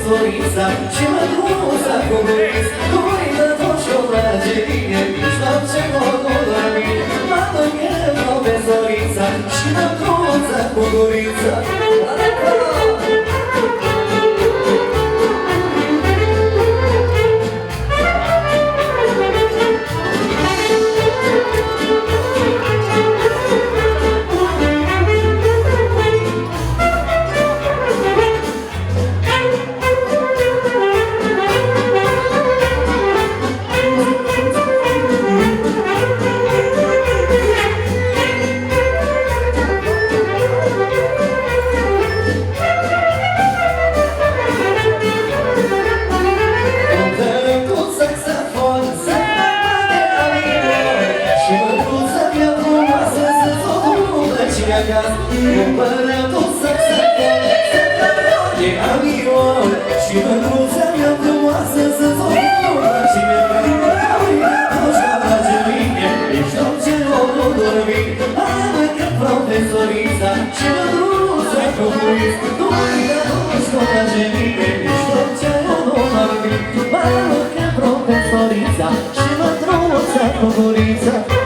profesorica și mădruța cu băieți, cu mâină tot și o drăgerie, nici noapte nu dormi. Mamă, e profesorica și mădruța cu gurița. Cumpără tot saxofon, de avion și mândruța mea frumoasă să-ți o pună și mi-e așa face mine, ești orice nu dormi. Mamă, că profesorița și mândruța comunist, nu uita nu-și face mine, ești orice nu dormi. Mamă, că profesorița și mândruța comunist.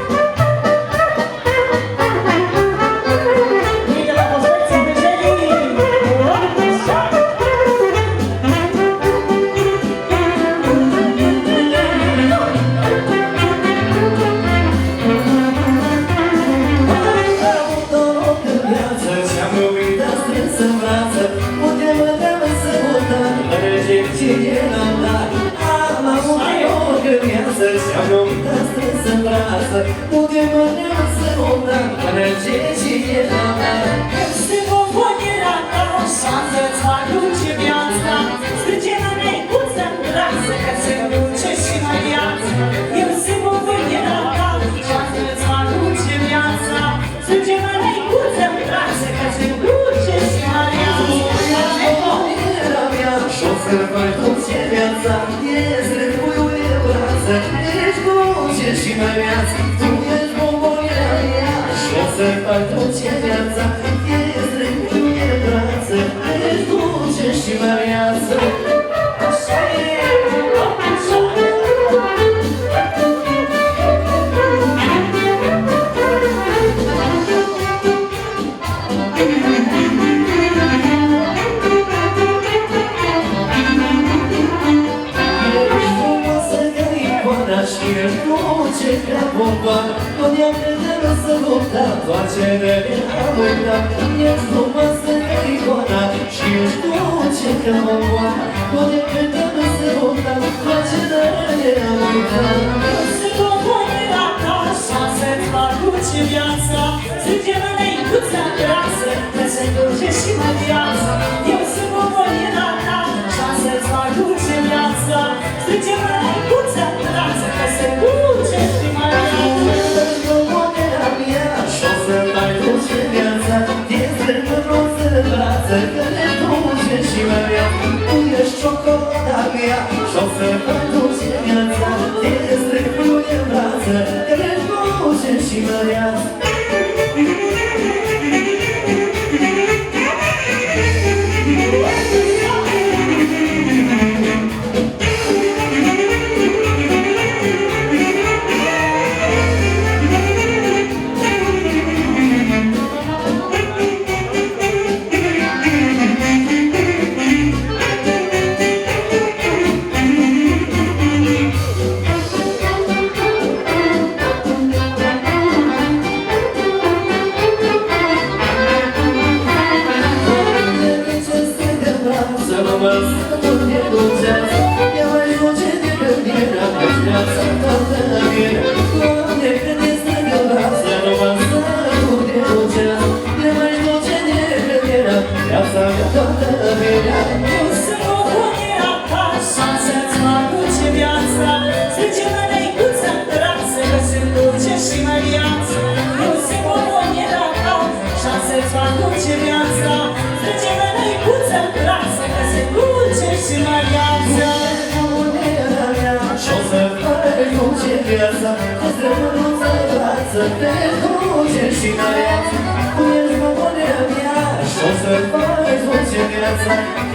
să te duce și mai viață. Tu ești mămoarea mea și o să faci orice viață.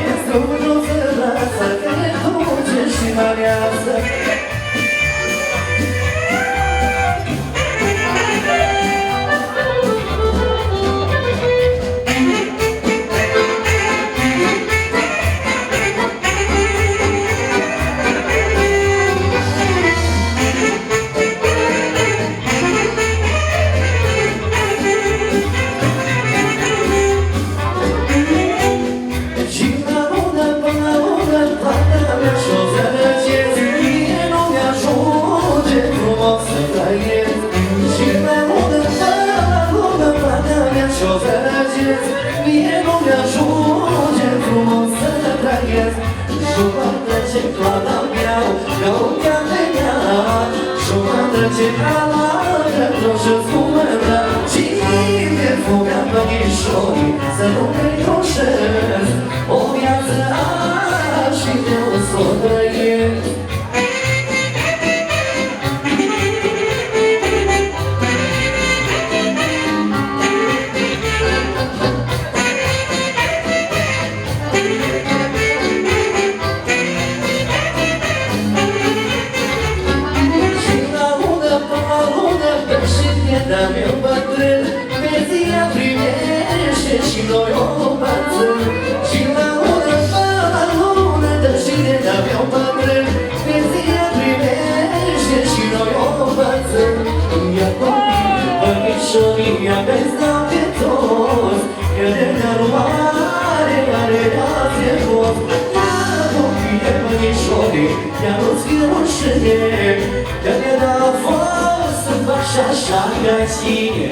Ești o frumoasă mărează. Să nu recușesc o viață și eu s-o trăiesc. Și la lună până la lună, pe și de-a meu bătrân, pe zi-a primește și noi o bățân. Și la lună până la lună, dă și de-a meu bătrân, pe zi-a primește și noi o bățân. Ia copii, bănișorii, ia vezi da pe toți, că de-a mare, are de-a fost. Ia copii, bănișorii, ia nu-ți fie rușine, că de-a fost să faci așa ca ție.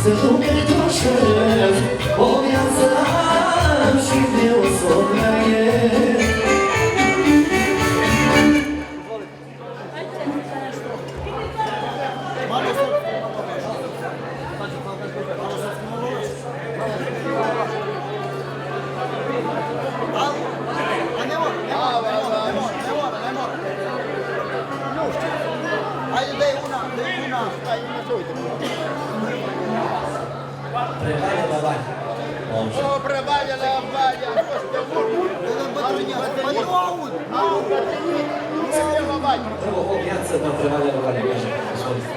Să nu mă recușesc o viață am și vreau s-o trăiesc. Prevale la bani. O, prevale la bani, a fost pe mult. Mă nu aud, nu suntem la bani. O viață pe prevale la bani, așa, solist.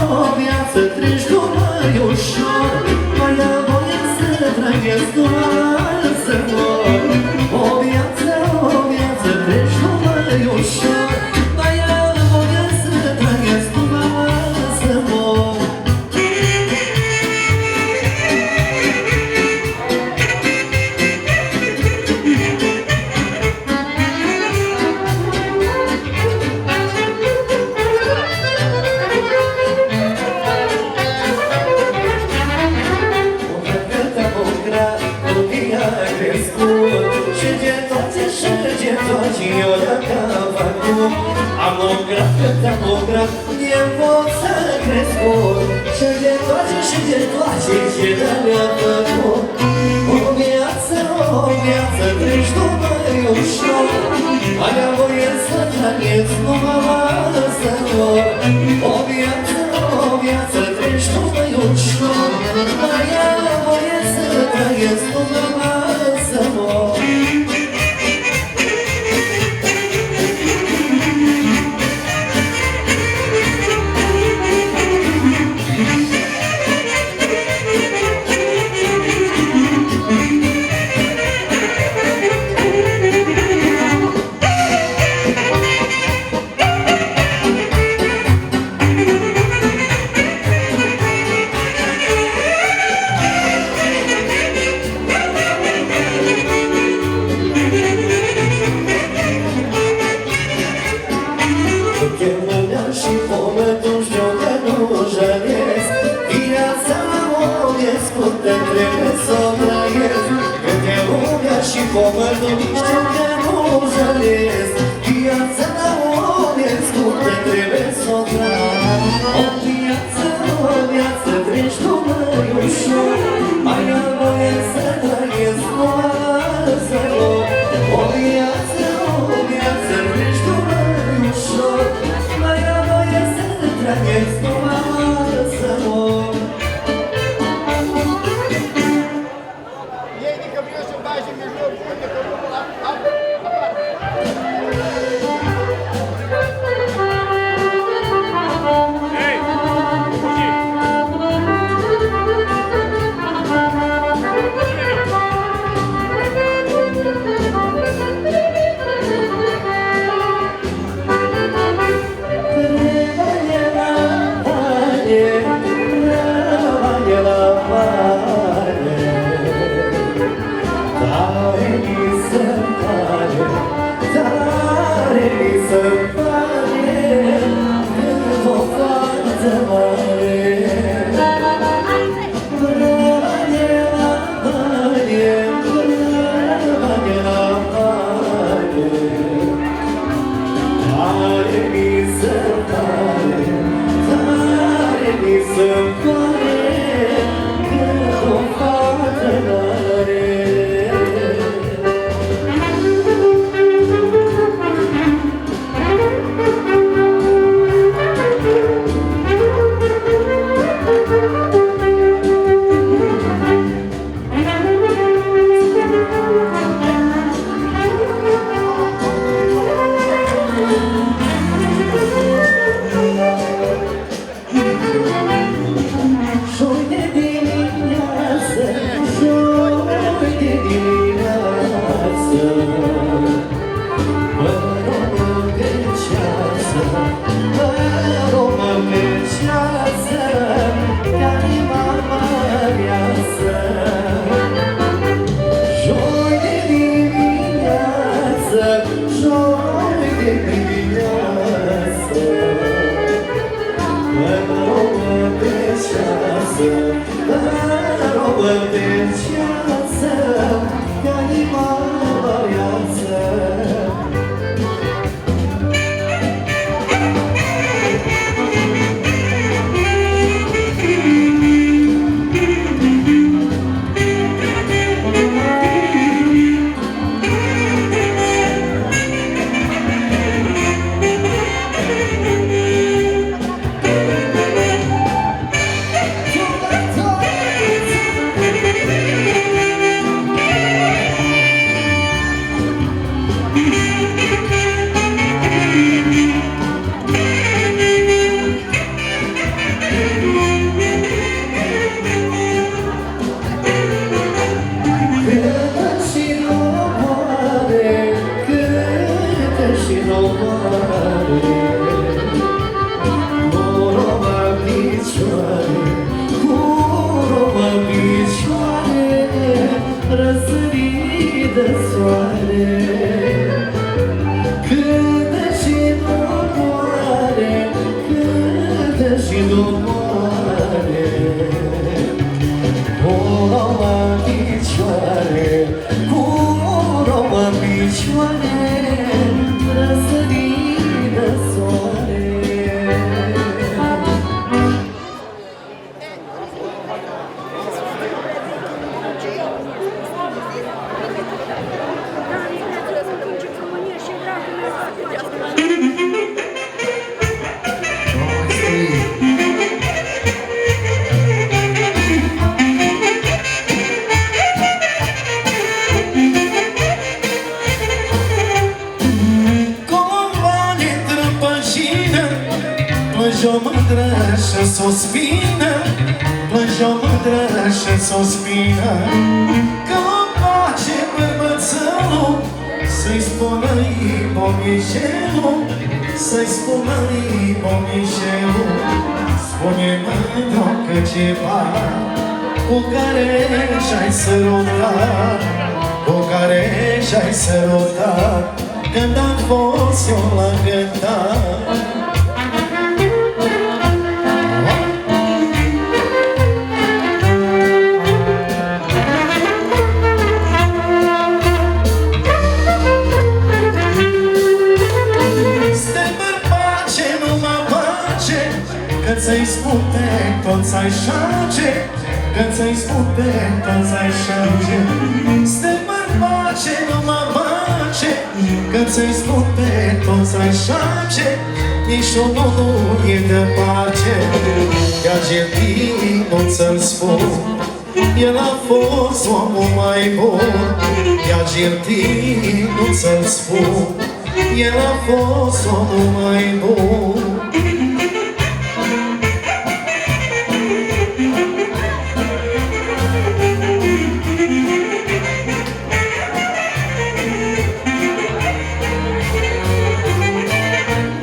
O viață treci numai ușor, mai am voie să trăiesc doar să mor. O viață treci numai ușor, mai am voie să trăiesc doar să mor. Și de toate și de toate ce mi-a făcut. O viață treci tu mai ușor. Mai am voie să trăiesc, nu mă lasă mor. O viață treci tu mai ușor. Mai am voie să trăiesc, nu mă lasă mor. Și pomătul știu că nu jălesc. Viața la om e scurtă, trebuie să o trag. O viață treci tu mai ușor. Mai am voie să trăiesc, nu lasă loc. O viață treci tu mai ușor. Mai am voie să trăiesc, nu lasă loc. mândră și suspină, plânge-o mândră și suspină, că o face bărbățelul, să-i spună-i bomișelul, să-i spună-i bomișelul. Spune mândră că ceva cu care și-ai sărutat, cu care și-ai sărutat, când am fost eu la cântat. Stai bărbat ce nu mă face, când ți-ai spune toți ai șage, când ți-ai spune toți ai șage. Stai bărbat ce nu mă face, când ți-ai spune toți ai șage, nici unul nu e de pace. Iar Geltin nu ți-l spun, el a fost omul mai bun. Iar Geltin nu ți-l spun, el a fost omul mai bun.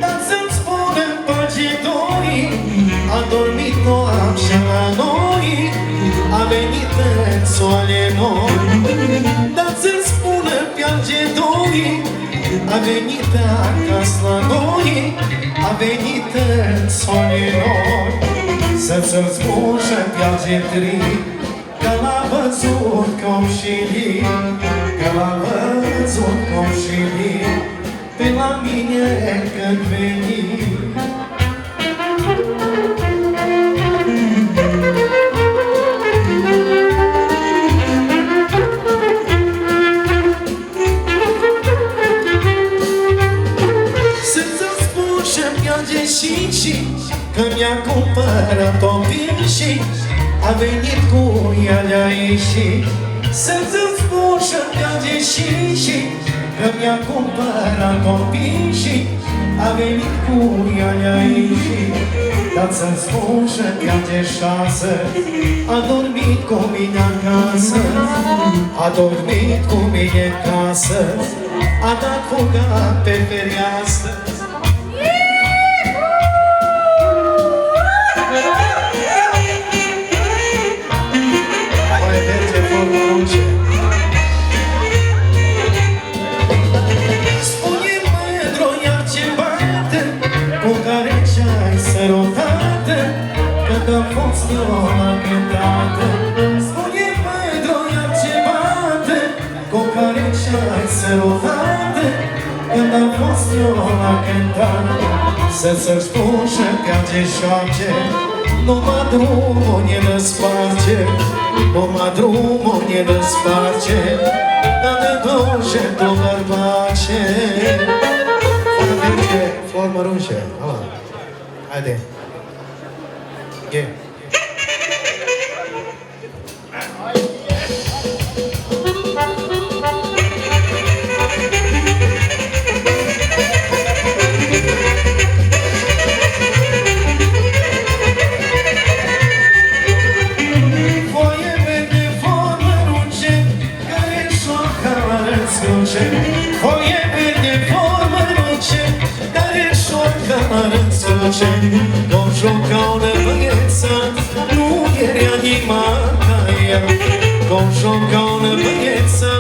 Dar să-mi spune păgitorii, a dormit noaptea la noi, a venit în soare noi. Dar să-mi spune piangetorii, a venit acasă la noi, a venit în soare noi. Să-ți-l spun și-n piangetorii, că l-a văzut comșilii, că l-a văzut comșilii, pe la mine când veni. Că mi-a cumpărat o și a venit cu ea de-a ieșit. Să-ți spun și-mi plânge și că mi-a cumpărat o și a venit cu ea de-a ieșit. Dar să-mi spun și-mi plânge șasă, a dormit cu mine acasă, a dormit cu mine acasă, a dat fuga pe fereastră. Spune mândru iar ce bate, cu care ce-ai sărutată, când am fost eu la cântată. Spune mândru iar ce bate, cu care ce-ai sărutată, când am fost eu la cântată. Să-ți spun și-mi plânge șoace, numai drumul ne răsparge, numai drumul ne răsparge, dar ne duce tu bărbace. Formă rușe, haide. Yeah. Foie verde, formă luce, care șoarcă arățuce. Cum juca una băieță, nu era animata ea. Cum juca una băieță,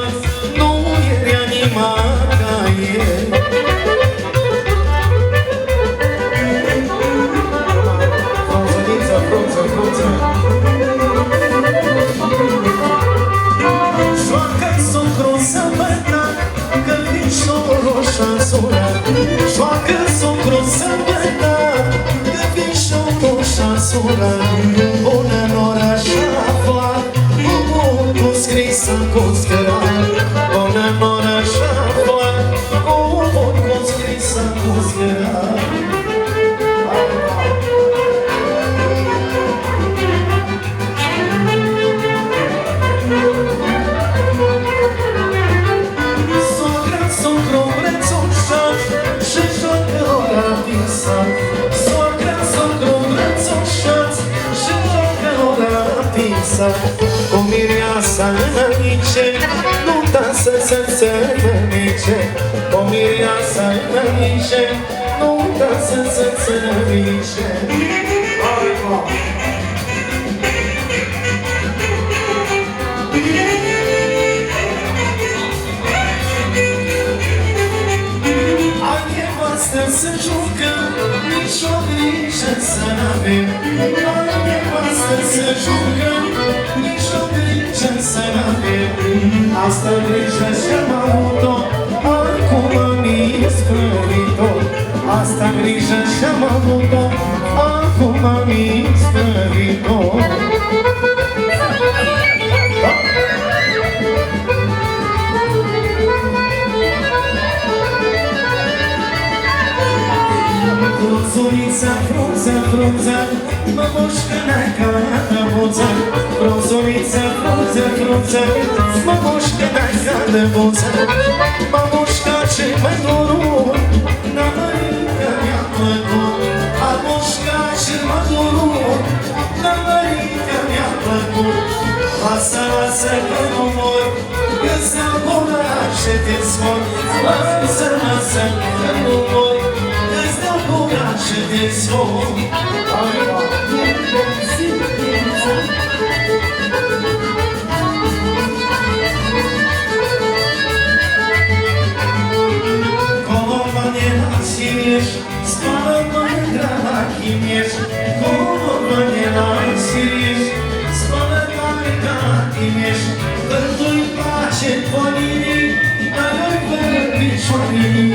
nu era animata ea. Frunzăniță, frunză, frunză. Joacă-i sucru să bătac, că fișorul și-a surat. Joacă sucru să bătac, că fișorul și-a surat. Bună noră și-a aflat, cu buntul scris cu scărat. Bună noră și-a aflat, cu buntul scris cu scărat. Sogra, sogra, visa Cu mireasa înainte Nunta să se mănice Cu mireasa înainte Nunta să se mănice Să jucăm, nici o grijă să n-avem Hai nevastă să jucăm, nici o grijă să n-avem Asta grijă și-am avut-o, acum am isprăvit-o Asta grijă și-am avut-o, acum am isprăvit-o Frunzulița, frunza, mă mușcă n-ai-ca buță Frunzulița, frunza, mă mușcă n-ai-ca de buță Mă mușcă ce mai dorul, n-amărică mi-a plăcut A mușcă ce mă dorul, n-amărică mi-a plăcut Lasă că nu mor, că-ți-a bună și te scot Lasă că nu mor și te scot Kolomanie na siliesz, spalamy graki miesz Kolomanie na siliesz, spalamy graki miesz Gându-i pace polini, dar-i pe piciorii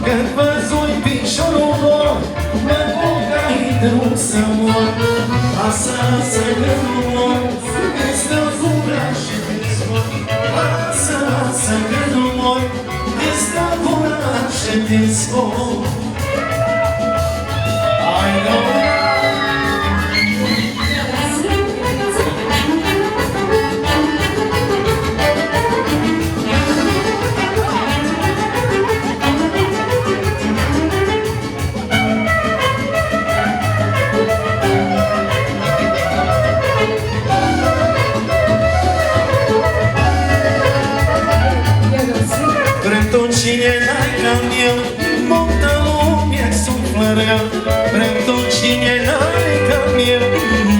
Când văzui piciorul lor mă bucai drum să mor Lasă că nu mor, îți dă gura și te scot Lasă că nu mor, îți dă gura și te scot I know Cine n-ai ca-n eu, multă lume suflă rău Pentru cine n-ai ca-n eu,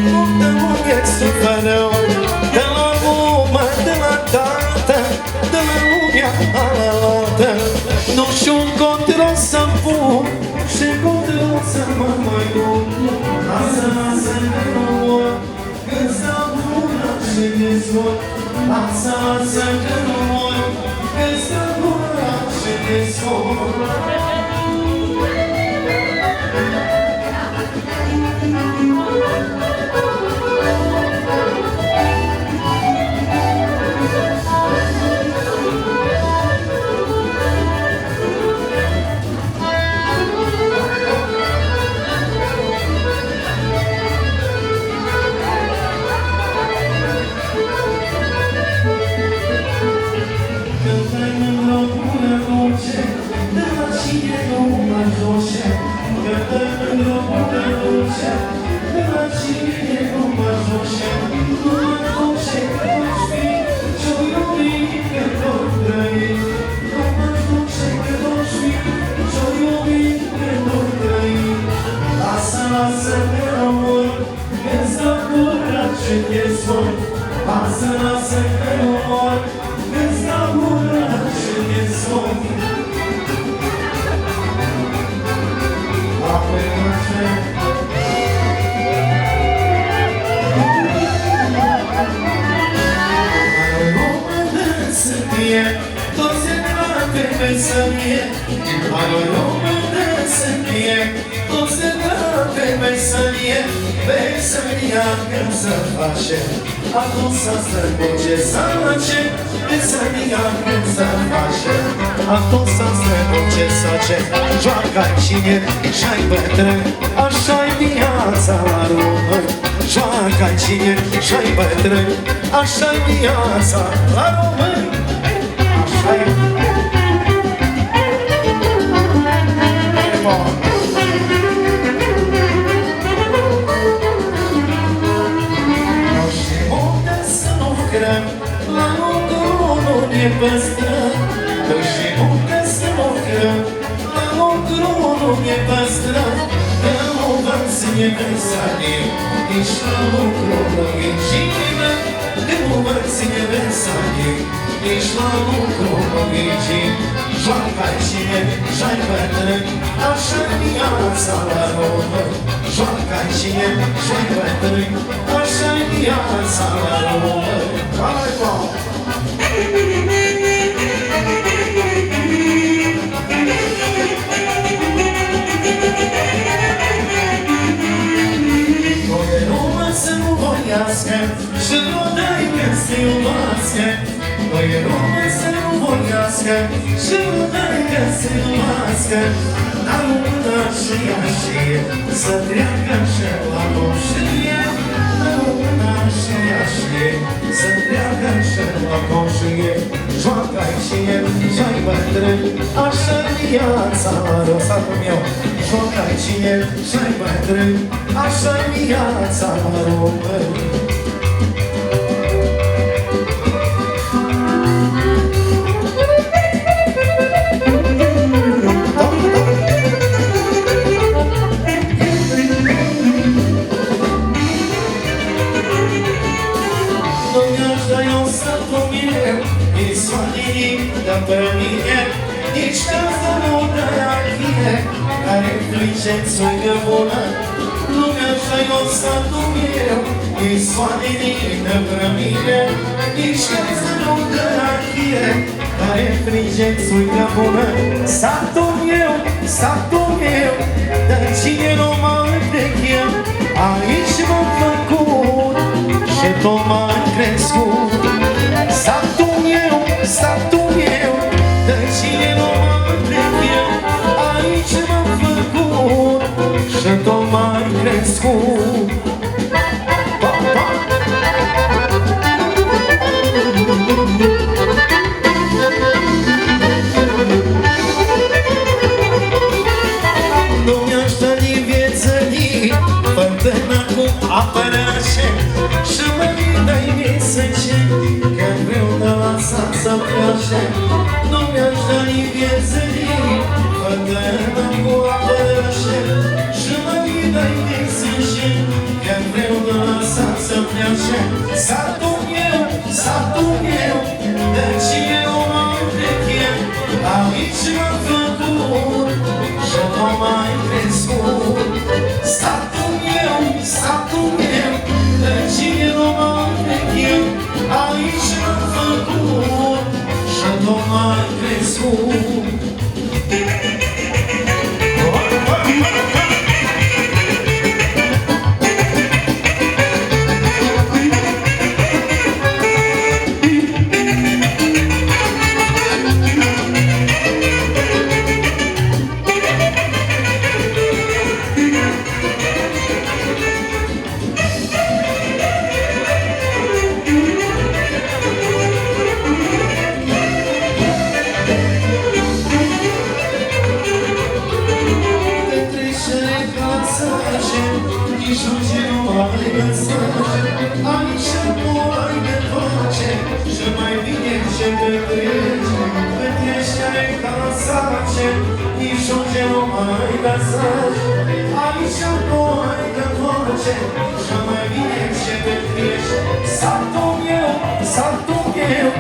multă lume suflă rău De la lumea, de la tată, de la lumea alaltă Nu știu încotro să-mi pun și încotro să mă mai duc Lasă că nu mor, că-ți dau gura și te scot Lasă că nu mor, că-ți dau gura și te scot Lasă că nu mor, îți dau gura și te scot Apoi mă cer Toți înapte veselie Aloi română sânie Toți înapte veselie Veselia când se face Atunci să străbuce să ce Veselia când se face Atunci să străbuce să ce Joacă-i cine și-ai bătrân Așa-i viața la român Joacă-i cine și-ai bătrân Așa-i viața la român păstră, că și muncă se mocă, la lucru nu ne păstră, că nu vom să ne versane, nici la lucru nu e cine, că nu vom să ne versane, nici la lucru nu e cine. Joacă-i cine, și-ai bătrân, așa-i viața la român. Joacă-i cine, și-ai bătrân, așa-i viața la român. Hai, bă! Noi romă să nu voiască și nu dai că să iubească. Noi romă să nu voiască și nu dai că să iubească. Dar mâna și ea și să treacă și la coșie. Dar mâna și ea și să treacă și la coșie. Joacă-i cine, și-ai bătrân, așa-i viața, rosatul meu. Joacă-i cine, și-ai bătrân, așa-i viața, român. Pe mine, nici casa nu dă-i fie, care friceți-o de bună. Lumea și-a satul meu, e soare lină pe mine, nici casa nu dă-i fie, care friceți-o de bună. Satul meu, dar cine nu mă întrechea, aici m-am făcut și tot m-am crescut. Satul meu, dar cine nu mă întrechea, aici m-am făcut și tot m-am crescut. Lumea ăștia din viață din fântâna cu apă rece și mă dai viață ce că vreau de la sa să plăce. Lumea ăștia din viață din fântâna cu apă rece și mă dai viață ce că vreau de la sa să plăce. Satul meu, de cine nu mă întrechea, aici m-am făcut și nu mai crescut. Satul meu, de cine nu mă întrechea, aici m-am făcut și nu mai crescut. Satul meu,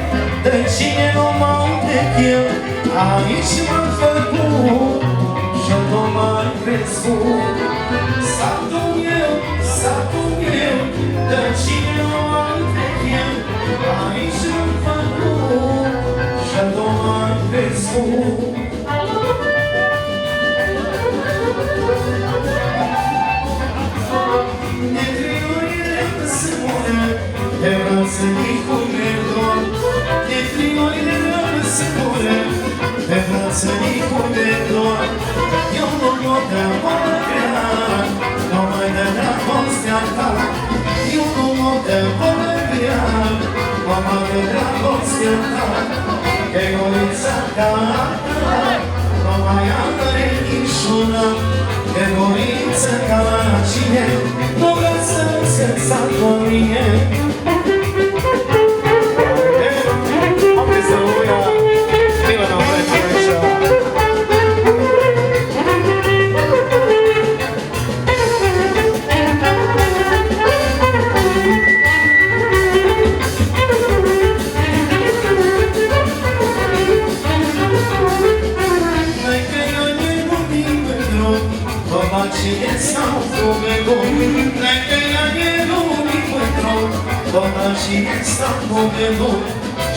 de cine nu mă întrechea, aici m-am făcut și nu mai crescut. Satul meu, de cine nu mă întrechea, aici m-am făcut și nu mai crescut. Eu nu pot de mă crea, nu mai de dragostea ta. Eu nu pot de mă crea, nu mai de dragostea ta. Că golița ta, nu mai are niciuna. Că golița ca cine, nu vrea să se satul mie. Am să o iau. Dona cine stau momentul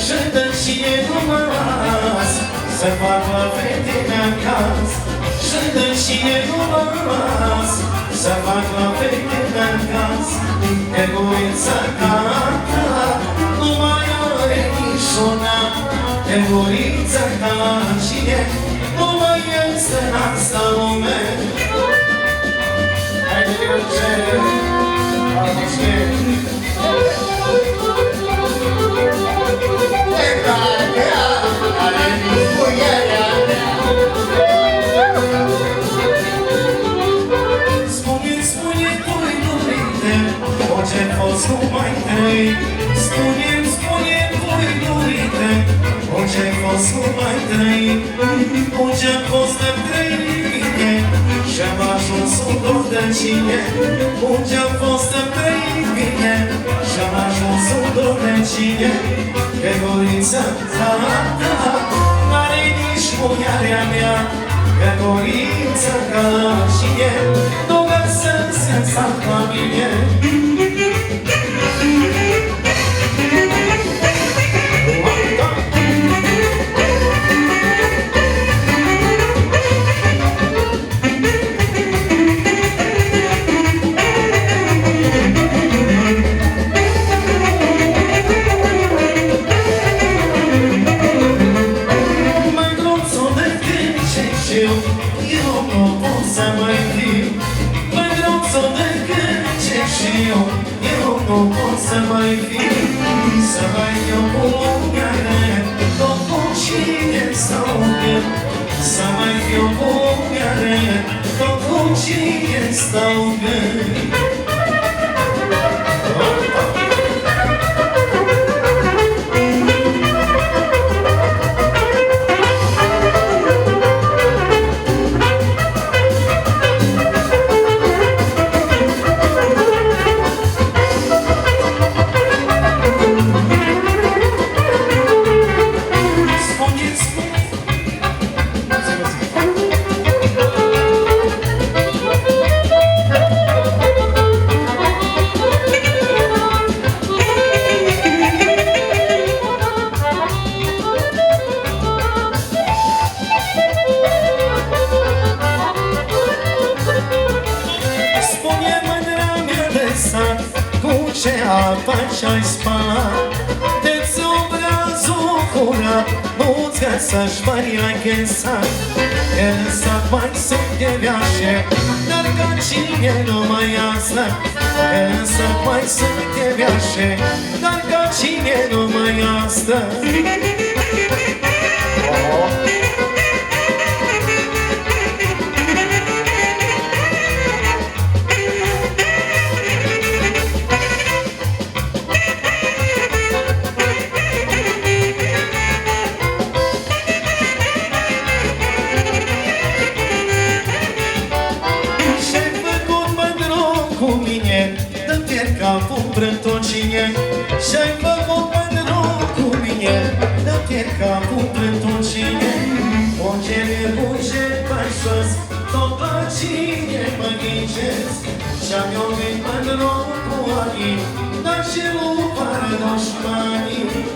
și dă cine număras să facă fetele acasă și dă cine număras să facă fetele acasă egoința ta nu mai are niciuna egoința ta cine nu mai este în asta lume. Haide că cere Spune-mi, tu-i dorite, orice fost nu mai trăi. Spune-mi, tu-i dorite, orice fost nu mai trăi. Orice fost de trăi bine și-am ajuns un dor de cine. Orice fost de trăi bine și-am ajuns un dor de cine. Că gorița ta n-are nici muiarea mea. Că gorița ca cine nu găsesc în sat la mine. Să mai fiu, să mai fiu cu lumea rea, tot cu cine stau gând. Să mai fiu cu lumea rea, tot cu cine stau gând. Și-ai spart de-ți obrazul curat nu-ți găsești Maria Ghesat. El sat mai sunt de viașe, dar ca cine nu mai asta. El sat mai sunt de viașe, dar ca cine nu mai asta. Și-ai făcut mândru cu mine, dă-te capul pentru cine. Orice nebuge mai jos, tot la cine mă ghicesc. Și-am iubit mândru cuanii, dar și nu pare dușmanii.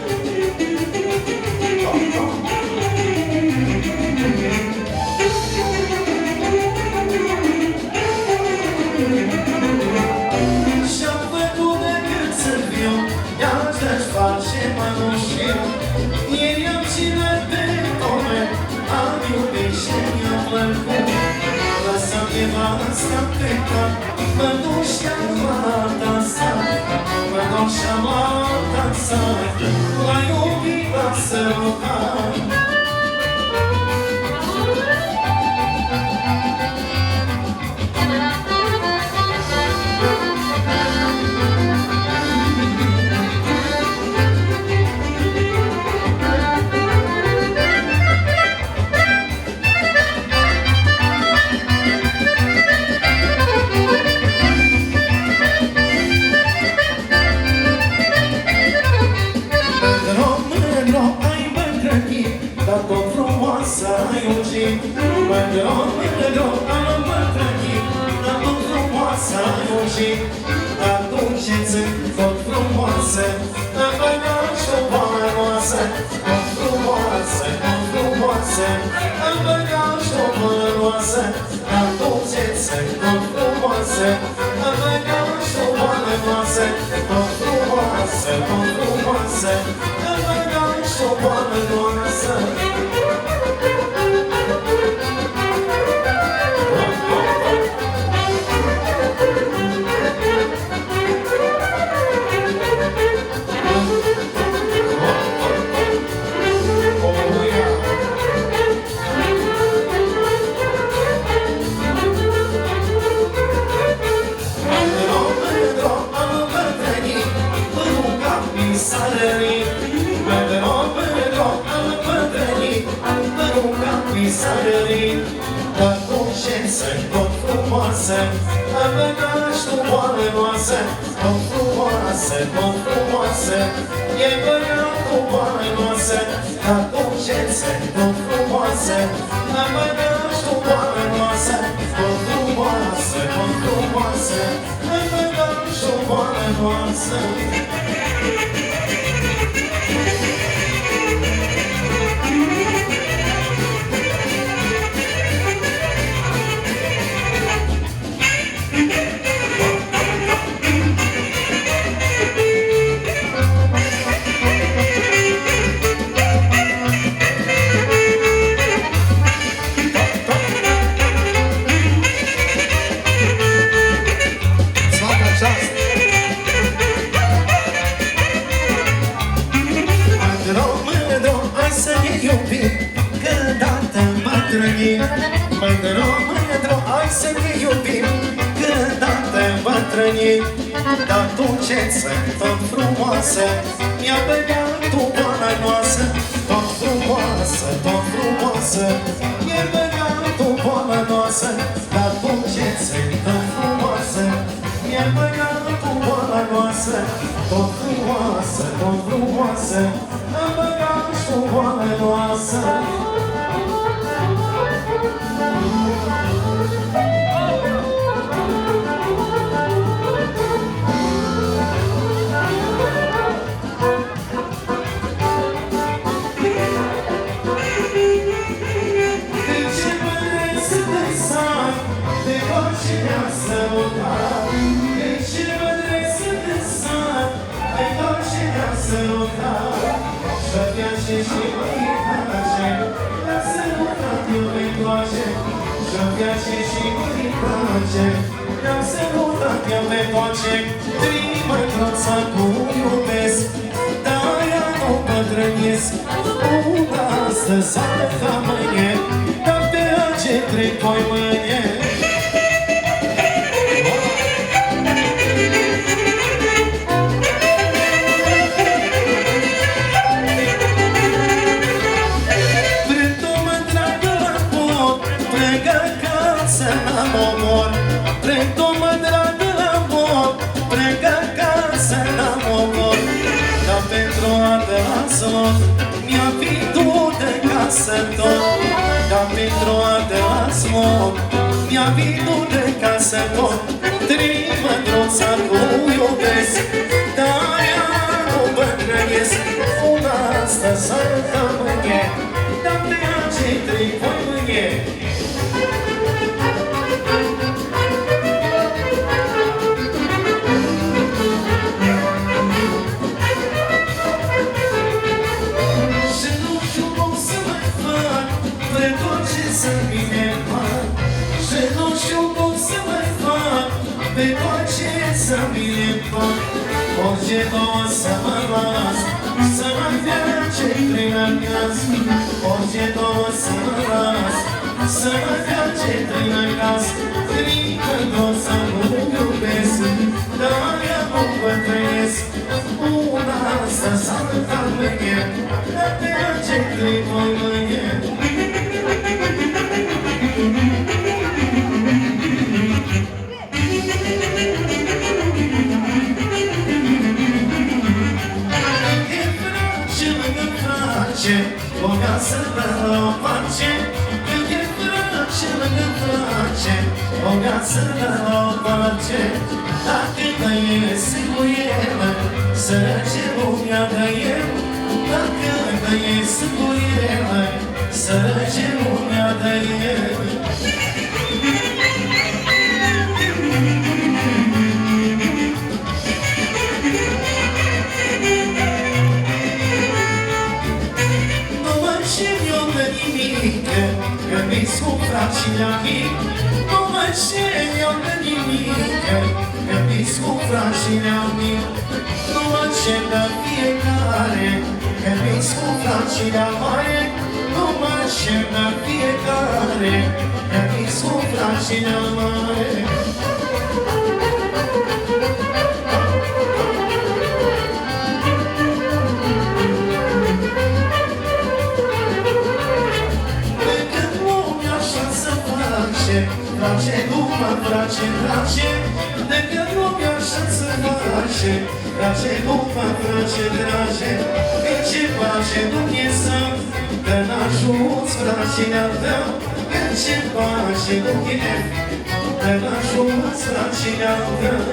Asta plecat, mă duc și-am luat dansat, mă duc și-am luat dansat, la iubita sărutat. Dar tot frumoasă ai ungit. Mândro, mândro, am îmbătrânit. Dar tot frumoasă ai ungit. Dar dulceță, tot frumoasă frumoasă, ca dulceță, tot frumoasă, Amăgaș, o boală noasă, tot frumoasă, Amăgaș, o boală noasă. Dar dulceță, tot frumoasă, Amăgaș, tu boală noasă, tot frumoasă, e băiatul boală noasă, dar dulceță, tot frumoasă, Amăgaș, tu boală noasă, tot frumoasă, Amăgaș, tu boală noasă. Mândro, hai să ne iubim, Cândată bătrânim, dar dulceță, tot frumoasă, Mi-a băgat tu boala noastră, tot frumoasă, Mi-a băgat tu boala noastră, dar dulceță, tot frumoasă, Mi-a băgat tu boala noastră, tot frumoasă, Am băgat tu boala noastră. Vreau să lutat eu pe toace, Trimăcroța tu iubesc, Dar ea nu pătrănesc, Una astăzi, seară ca mâine, Dar pe ce trec voi mâine. Prendo-mă dragă la mor, Plec acasă la mor, Dar pentru a te las-o, Mi-a vinut de casă tot, Dar pentru a te las-o, Mi-a vinut de casă tot. Trimădroța tu iubesc, Dar ea nu bătrânesc, Una asta s-ar ca mâine, Dar pe acei trei voi mâine. Orice două să mă las, Să mai dea ce-i trei la caz. Orice două să mă las, Să mai dea ce-i trei la caz. Trimădroța nu iubesc, Dar ea nu bătrânesc, Una asta s-ar ca mâine, Dar pe ce-i trei voi mâine. O casă la o pace, Când e frace lângă frace, O casă la o pace. Dacă tăiese cu el, Sărăce lumea de el, Dacă tăiese cu el, Sărăce lumea de el. la mic, nu mă știu de nimic, că vis cu frașile mic. Nu mă știu de fiecare, că vis cu frașile mare. Nu mă știu de fiecare, că vis cu frașile mare. Drage, nu mă drage, drage, de că nu mi-așa să face. Drage, nu mă drage, drage, că ce face Dumnezeu, că n-ajuți frațilea tău, că ce face Dumnezeu, că n-ajuți frațilea tău.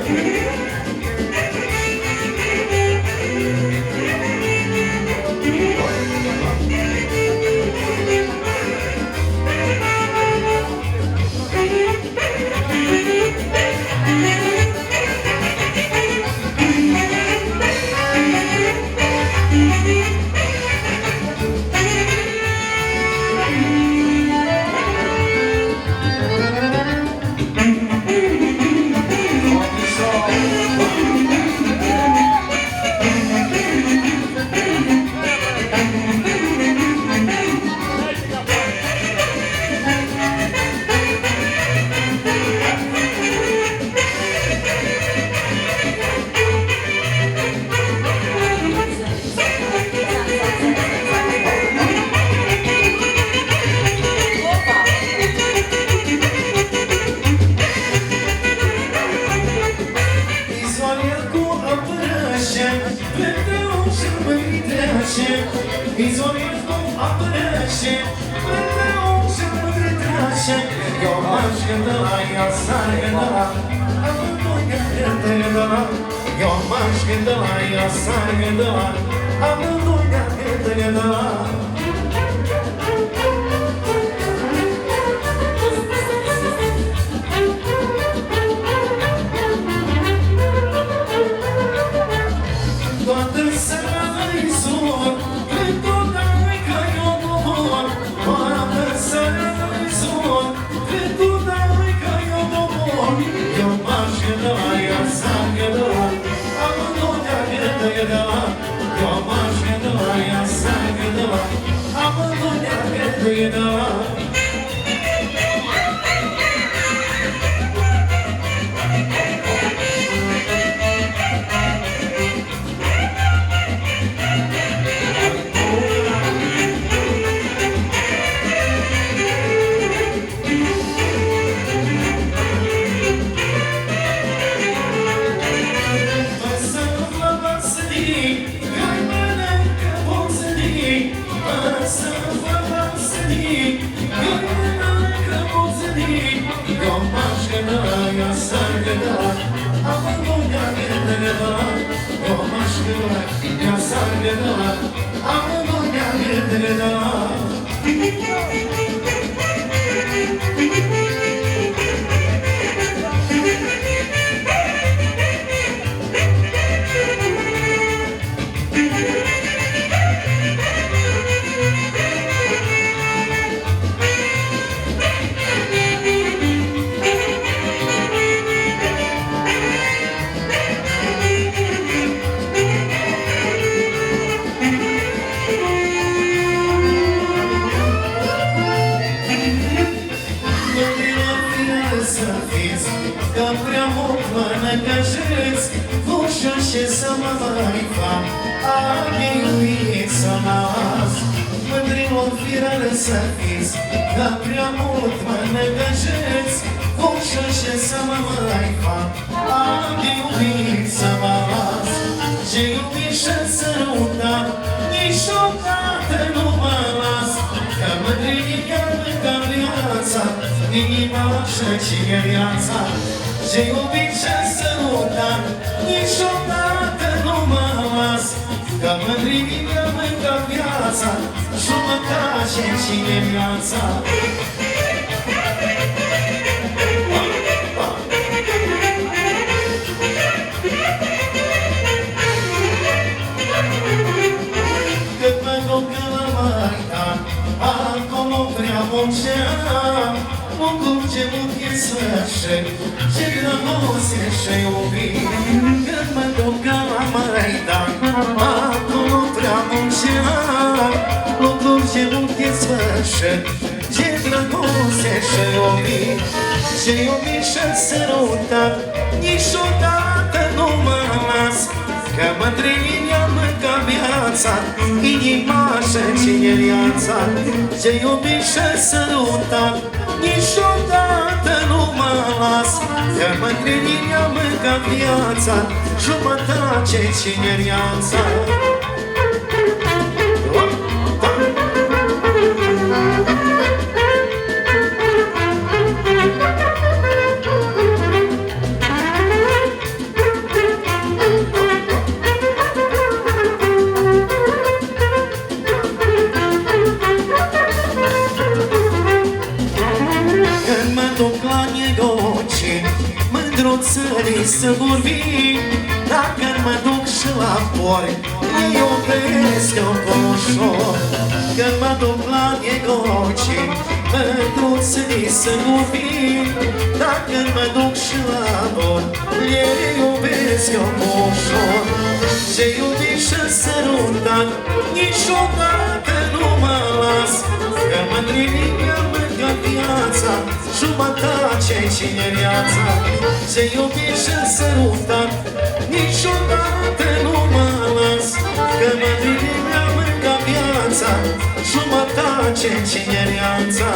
Acolo prea muncea, ce mult e sfârșit, ce dragoste și iubire. Când mă duc la Maidan, acolo prea munceam, lucruri ce mult e sfârșit, ce dragoste și iubire. Ce iubire și sărutat, niciodată nu mă las, că mândria mă ca viața, inima și cineriața. Ce iubire și sărutat, niciodată nu mă las, că mândria mă ca viața, jumătate cineriața. Mândruțării să vorbim, dacă mă duc și la pori, îi iubesc eu ușor. Când mă duc la negocii, mândruțării să vorbim, dacă mă duc și la pori, îi iubesc eu ușor. Ce iubi și sărutat, niciodată nu mă las, că mândria mă ca viața, jumătate cineriața. Ce iubi și sărutat, niciodată nu mă las, că mândria mă ca viața, jumătate cineriața.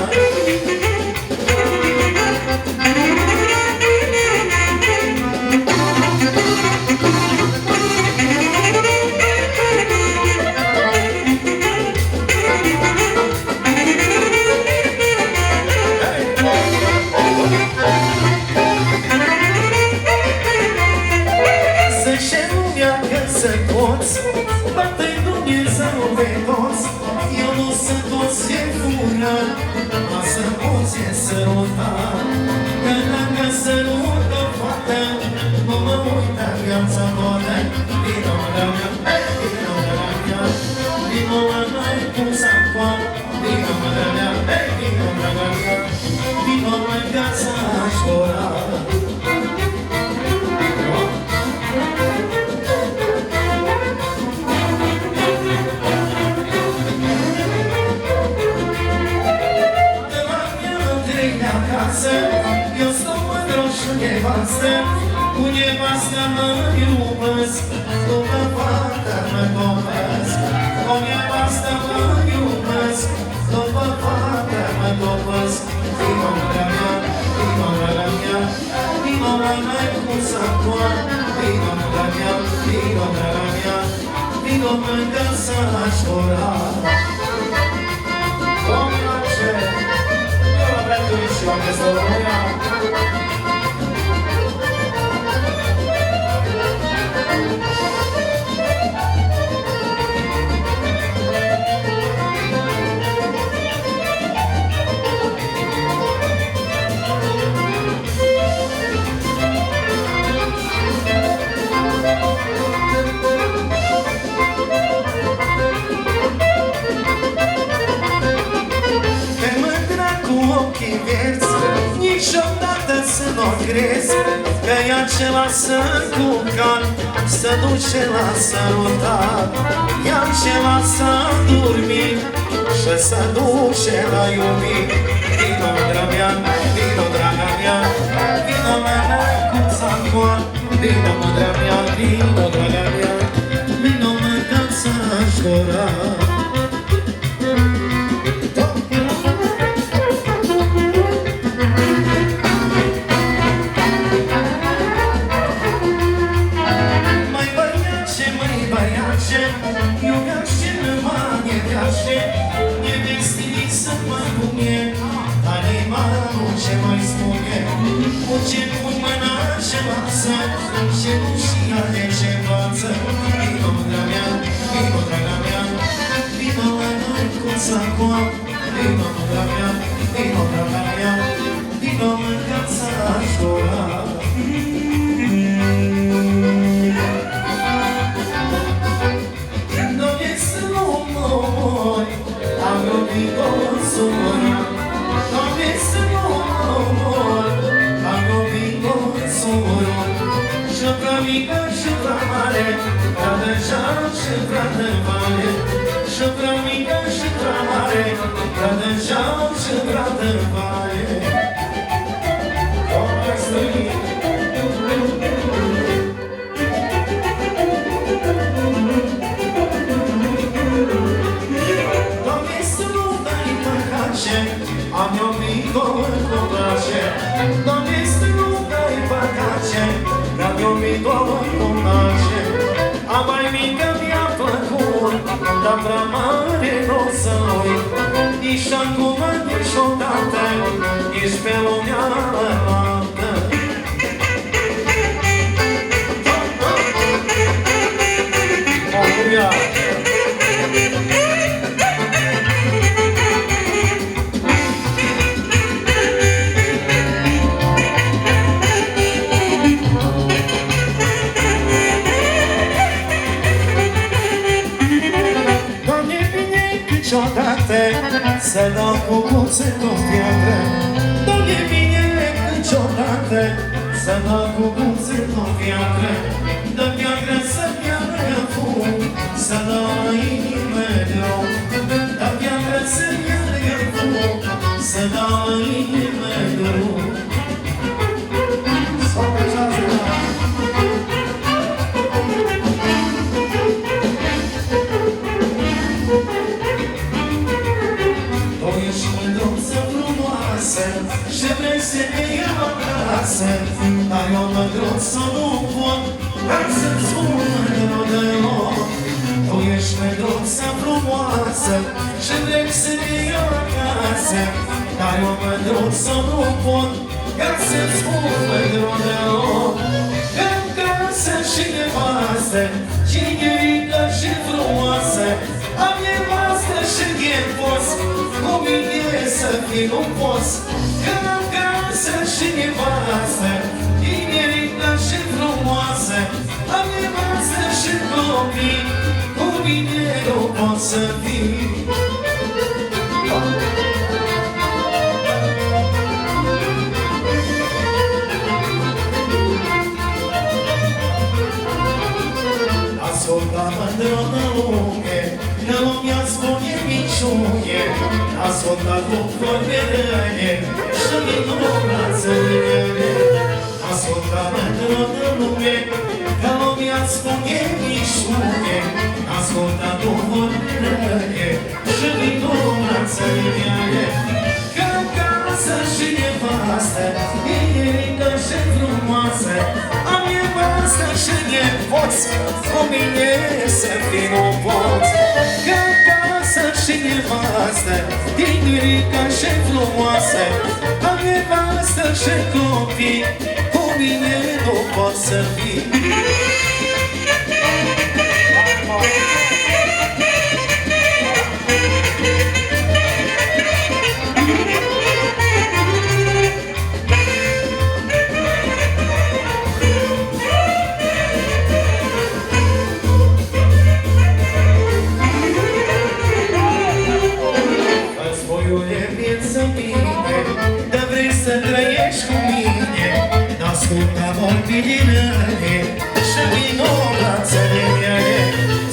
Bate-i Dumnezeu pe toți, eu nu sunt toți e furat, ma să poți e sărutat. Că dacă sărută fata, nu mă uită viața toată. Vino la mea, vino la mea, vino la noi cum s-a fac. Vino la mea, vino la mea, vino la casa aș-ora. Eu stau mândru și nevastă, cu nevastă mă iubesc, după fată mă topesc. Cu nevastă mă iubesc, după fată mă topesc. Vino la mea, vino la mea, vino la mea cu sacoa. Vino la mea, vino la mea, vino în casa aș-ora. Niciodată să nu crezi că e acela să culcat, să duce la sărutat. E acela să dormi și să duce la iubit. Vino, dragă mea, vino, draga mea, vino la noi cu sacoa. Vino, dragă mea, vino, draga mea, vino la casa aș-ora. Ce cu mâna ce lasă, ce nu știa de ce față. Vino, draga mea, vino, draga mea, vino la noi cu sacoa. Vino, draga mea, vino, draga mea, vino în casa aș-ora. Doamne să nu mă mori, am iubit o soră. Doamne să nu mă mori, și prea mare, prea deșan și prea de vale, și prea mică și prea mare, prea deșan și prea de vale. Doamne, să nu dai păcace, am iubit-o în cobrașe. Doamne, să nu dai păcace, am iubit-o în cobrașe. A mai mică mi-a plăcut, dar prea mare n-o să uit. Nici acum, nici odată, nici pe lumea altă. Aleluia! Niciodată să dau cu cuțetul în piatră. Nu-mi e bine niciodată să dau cu cuțetul în piatră. Dă piatră să piatră fum, să dau la inimă rău. Dă piatră să piatră fum, să dau la inimă rău. Și vrei să te iau acasă, dar eu mă grot să nu pot, hai să-ți spun mândru deloc. Tu ești mândruță frumoasă și vrei să te iau acasă, dar eu mă grot să nu pot, hai să-ți spun mândru deloc. În casă și nevastă, cinerică și frumoasă, am nevastă și ghepoți, cu mine să fii nu poți. Că am casă și nevastă, tinerică și frumoasă, am nevastă și copii, cu mine nu pot să fii. Ascultă mândră de lume, că lumea spune minciune. Ascultă cu vorbe râne și minună brațele. Ascultă mândră de lume, că lumea spune minciune. Ascultă cu vorbe râne și minună brațele. Că casă și nevastă, tinerică și frumoasă, am nevastă și nepoți, cu mine să fii nu poți. Că casă și nevastă, tinerică și frumoasă, am nevastă și copii, cu mine nu poți să fii. Ascultă vorbile și vino brațele mele.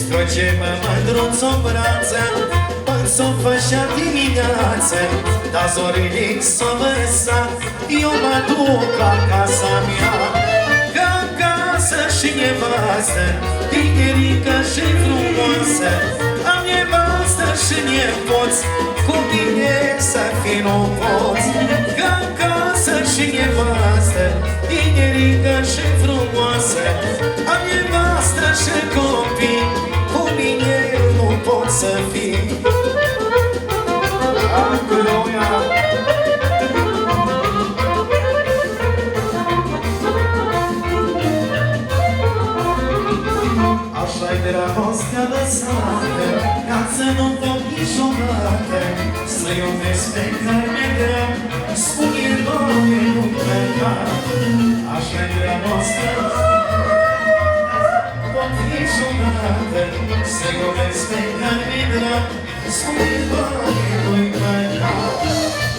Străge-mă mândruț-o brață, până s-o fășea dimineață. Dar zorile s-o văsa, eu mă duc la casa mea. Că acasă și nevastă, tinerică și frumoasă, am nevastă și nepoți, cu mine să fii nu poți. Că acasă și nevastă, tinerică și frumoasă, am nevastă și copii, cu mine nu pot să fii. Aleluia! Așa-i dragostea lăsată, ca să nu pot niciodată să iubesc pe care grea, spune Doamne, nu pleca. Așa-i dragostea, pot niciodată să iubesc pe care grea, spune Doamne, nu-i pleca.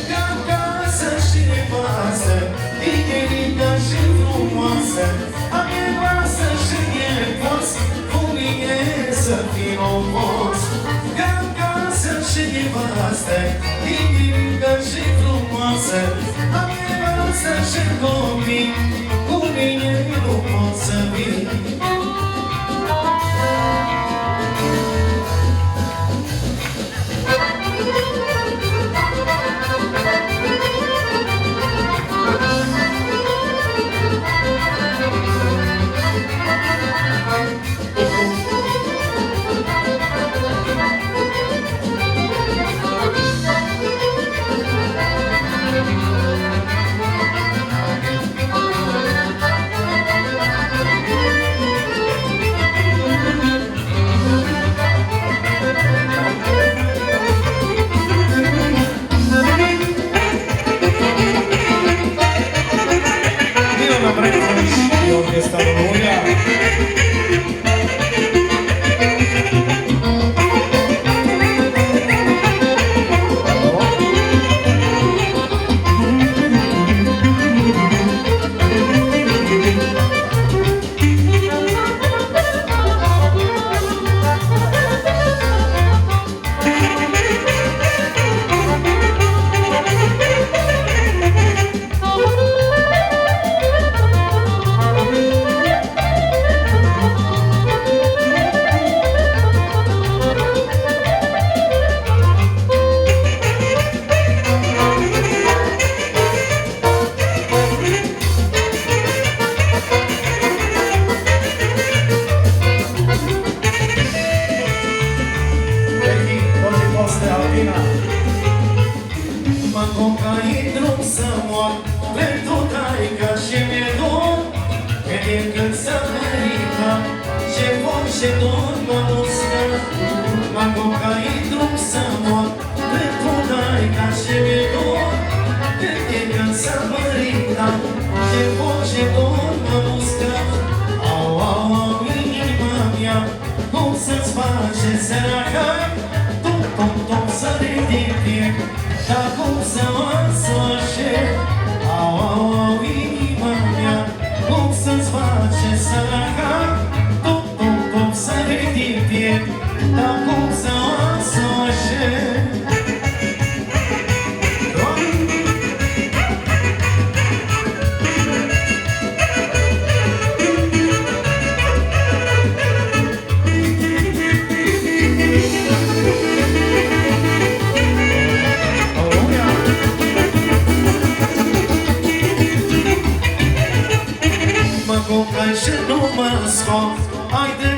Că acasă și nevastă, tinerică și frumoasă, am nevastă și frumos Ca casă și nevastă Inimică și frumoasă Am nevastă și copii Cu mine nu pot să vin Orquesta Memoria. Mă cocai drum să mor Pentru taica și mi-e dor Că de când s-a măritat Ce vor și dor mă muscă Mă cocai drum să mor Pentru taica și mi-e dor Că de când s-a măritat Ce vor și dor mă muscă Au, au, au, inima mea Cum să-ți face săraca Tum, tum, tum, să ridice Dar cum să mă așez Au, au, au, inima mea Cum să-ți face săraca Tum, tum, tum, să ridice Dar cum să mă așez Mă cocai și nu mă scot Hai de